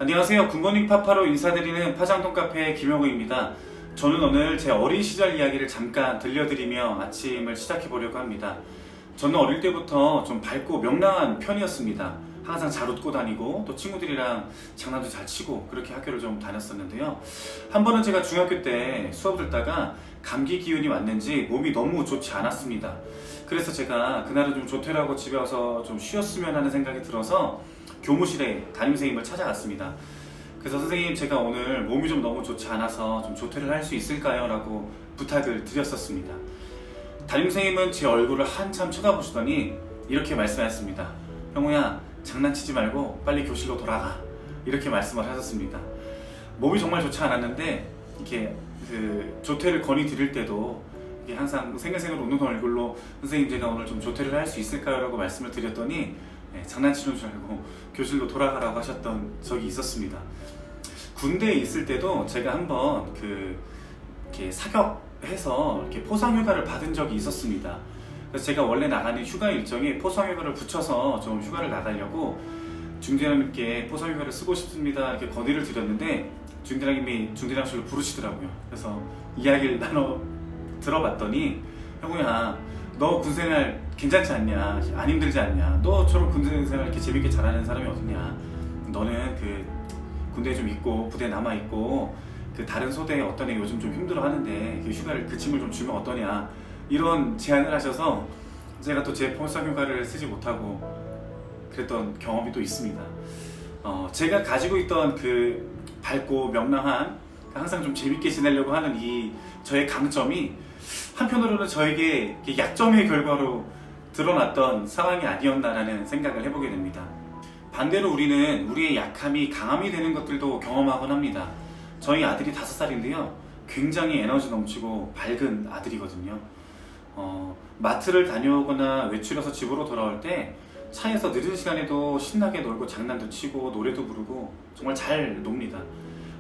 안녕하세요. 굿모닝 파파로 인사드리는 파장동 카페의 김영우입니다. 저는 오늘 제 어린 시절 이야기를 잠깐 들려드리며 아침을 시작해 보려고 합니다. 저는 어릴 때부터 좀 밝고 명랑한 편이었습니다. 항상 잘 웃고 다니고 또 친구들이랑 장난도 잘 치고 그렇게 학교를 좀 다녔었는데요. 한 번은 제가 중학교 때 수업을 듣다가 감기 기운이 왔는지 몸이 너무 좋지 않았습니다. 그래서 제가 그날은 좀 조퇴라고 집에 와서 좀 쉬었으면 하는 생각이 들어서 교무실에 담임선생님을 찾아갔습니다. 그래서 선생님, 제가 오늘 몸이 좀 너무 좋지 않아서 좀 조퇴를 할 수 있을까요? 라고 부탁을 드렸었습니다. 담임선생님은 제 얼굴을 한참 쳐다보시더니 이렇게 말씀하셨습니다. 형우야, 장난치지 말고 빨리 교실로 돌아가. 이렇게 말씀을 하셨습니다. 몸이 정말 좋지 않았는데 이렇게 조퇴를 건의드릴 때도 이게 항상 생글생글 웃는 얼굴로 선생님, 제가 오늘 좀 조퇴를 할 수 있을까요? 라고 말씀을 드렸더니 장난치는 줄 알고 교실로 돌아가라고 하셨던 적이 있었습니다. 군대에 있을 때도 제가 한번 이렇게 사격해서 이렇게 포상휴가를 받은 적이 있었습니다. 그래서 제가 원래 나가는 휴가 일정에 포상휴가를 붙여서 좀 휴가를 나가려고 중대장님께 포상휴가를 쓰고 싶습니다 이렇게 건의를 드렸는데 중대장님이 중대장실로 부르시더라고요. 그래서 이야기를 들어봤더니 형우야, 너 군생활 괜찮지 않냐? 안 힘들지 않냐? 너처럼 군생활 이렇게 재밌게 잘하는 사람이 어딨냐? 너는 군대에 좀 있고 부대에 남아 있고 다른 소대에 어떤 애 요즘 좀 힘들어 하는데 휴가를 짐을 좀 주면 어떠냐? 이런 제안을 하셔서 제가 또 제 포상휴가를 쓰지 못하고 그랬던 경험이 또 있습니다. 제가 가지고 있던 밝고 명랑한 항상 좀 재밌게 지내려고 하는 이 저의 강점이 한편으로는 저에게 약점의 결과로 드러났던 상황이 아니었나라는 생각을 해보게 됩니다. 반대로 우리는 우리의 약함이 강함이 되는 것들도 경험하곤 합니다. 저희 아들이 5살인데요. 굉장히 에너지 넘치고 밝은 아들이거든요. 마트를 다녀오거나 외출해서 집으로 돌아올 때 차에서 늦은 시간에도 신나게 놀고 장난도 치고 노래도 부르고 정말 잘 놉니다.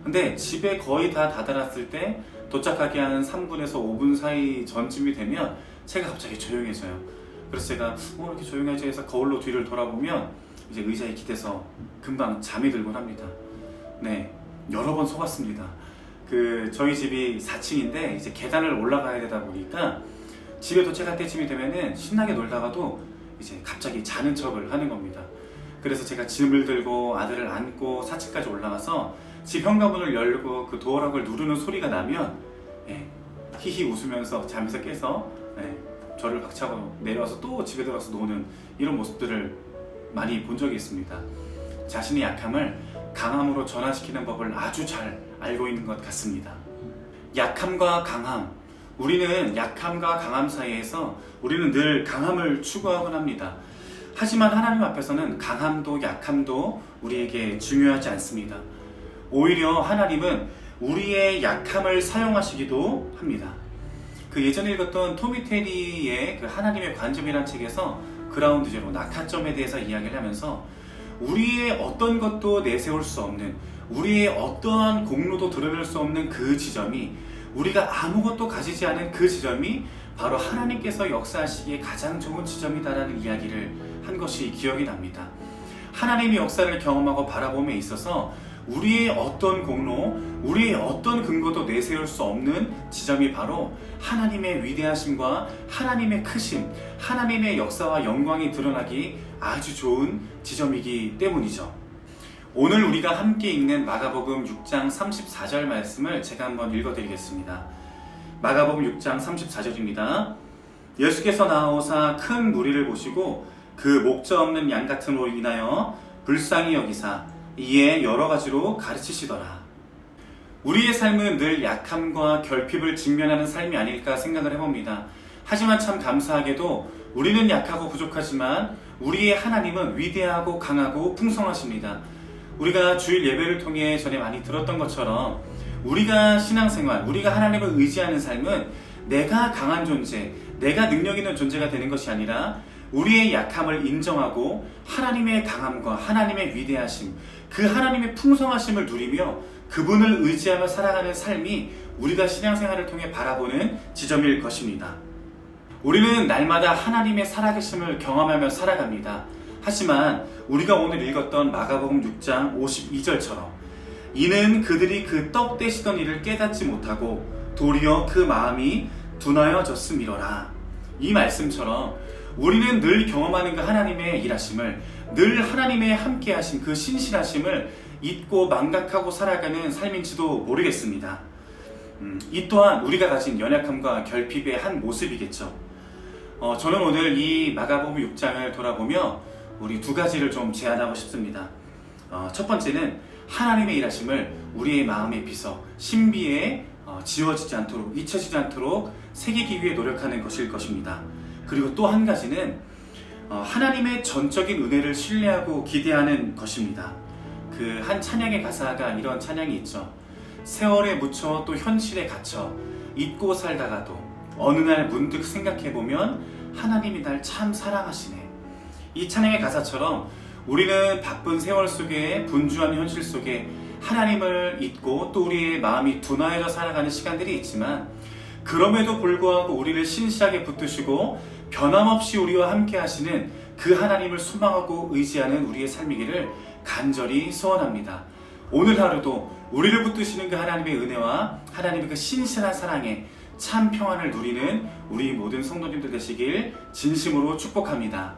근데 집에 거의 다 다다랐을 때 도착하기 한 3분에서 5분 사이 전쯤이 되면 차가 갑자기 조용해져요. 그래서 제가 이렇게 조용하지 해서 거울로 뒤를 돌아보면 이제 의자에 기대서 금방 잠이 들곤 합니다. 네, 여러 번 속았습니다. 저희 집이 4층인데 이제 계단을 올라가야 되다 보니까 집에 도착할 때쯤이 되면은 신나게 놀다가도 이제 갑자기 자는 척을 하는 겁니다. 그래서 제가 짐을 들고 아들을 안고 4층까지 올라가서 집 현관문을 열고 도어락을 누르는 소리가 나면 히히 웃으면서 잠에서 깨서 저를 박차고 내려와서 또 집에 들어가서 노는 이런 모습들을 많이 본 적이 있습니다. 자신의 약함을 강함으로 전환시키는 법을 아주 잘 알고 있는 것 같습니다. 약함과 강함, 우리는 약함과 강함 사이에서 우리는 늘 강함을 추구하곤 합니다. 하지만 하나님 앞에서는 강함도 약함도 우리에게 중요하지 않습니다. 오히려 하나님은 우리의 약함을 사용하시기도 합니다. 예전에 읽었던 토미 테리의 하나님의 관점이라는 책에서 그라운드 제로, 낙하점에 대해서 이야기를 하면서 우리의 어떤 것도 내세울 수 없는, 우리의 어떠한 공로도 드러낼 수 없는 그 지점이, 우리가 아무것도 가지지 않은 그 지점이 바로 하나님께서 역사하시기에 가장 좋은 지점이다라는 이야기를 한 것이 기억이 납니다. 하나님의 역사를 경험하고 바라봄에 있어서 우리의 어떤 공로, 우리의 어떤 근거도 내세울 수 없는 지점이 바로 하나님의 위대하심과 하나님의 크심, 하나님의 역사와 영광이 드러나기 아주 좋은 지점이기 때문이죠. 오늘 우리가 함께 읽는 마가복음 6장 34절 말씀을 제가 한번 읽어드리겠습니다. 마가복음 6장 34절입니다. 예수께서 나오사 큰 무리를 보시고 그 목자 없는 양 같은 으로 인하여 불쌍히 여기사 이에 여러 가지로 가르치시더라. 우리의 삶은 늘 약함과 결핍을 직면하는 삶이 아닐까 생각을 해봅니다. 하지만 참 감사하게도 우리는 약하고 부족하지만 우리의 하나님은 위대하고 강하고 풍성하십니다. 우리가 주일 예배를 통해 전에 많이 들었던 것처럼 우리가 신앙생활, 우리가 하나님을 의지하는 삶은 내가 강한 존재, 내가 능력 있는 존재가 되는 것이 아니라 우리의 약함을 인정하고 하나님의 강함과 하나님의 위대하심, 그 하나님의 풍성하심을 누리며 그분을 의지하며 살아가는 삶이 우리가 신앙생활을 통해 바라보는 지점일 것입니다. 우리는 날마다 하나님의 살아계심을 경험하며 살아갑니다. 하지만 우리가 오늘 읽었던 마가복음 6장 52절처럼 이는 그들이 그 떡 떼시던 일을 깨닫지 못하고 도리어 그 마음이 둔하여졌음이로라. 이 말씀처럼 우리는 늘 경험하는 그 하나님의 일하심을, 늘 하나님의 함께하신 그 신실하심을 잊고 망각하고 살아가는 삶인지도 모르겠습니다. 이 또한 우리가 가진 연약함과 결핍의 한 모습이겠죠. 저는 오늘 이 마가복음 6장을 돌아보며 우리 두 가지를 좀 제안하고 싶습니다. 첫 번째는 하나님의 일하심을 우리의 마음에 비서 신비에 지워지지 않도록, 잊혀지지 않도록 새기기 위해 노력하는 것일 것입니다. 그리고 또 한 가지는 하나님의 전적인 은혜를 신뢰하고 기대하는 것입니다. 그 한 찬양의 가사가 이런 찬양이 있죠. 세월에 묻혀 또 현실에 갇혀 잊고 살다가도 어느 날 문득 생각해보면 하나님이 날 참 사랑하시네. 이 찬양의 가사처럼 우리는 바쁜 세월 속에, 분주한 현실 속에 하나님을 잊고 또 우리의 마음이 둔하여져 살아가는 시간들이 있지만, 그럼에도 불구하고 우리를 신실하게 붙드시고 변함없이 우리와 함께 하시는 그 하나님을 소망하고 의지하는 우리의 삶이기를 간절히 소원합니다. 오늘 하루도 우리를 붙드시는 그 하나님의 은혜와 하나님의 그 신실한 사랑에 참 평안을 누리는 우리 모든 성도님들 되시길 진심으로 축복합니다.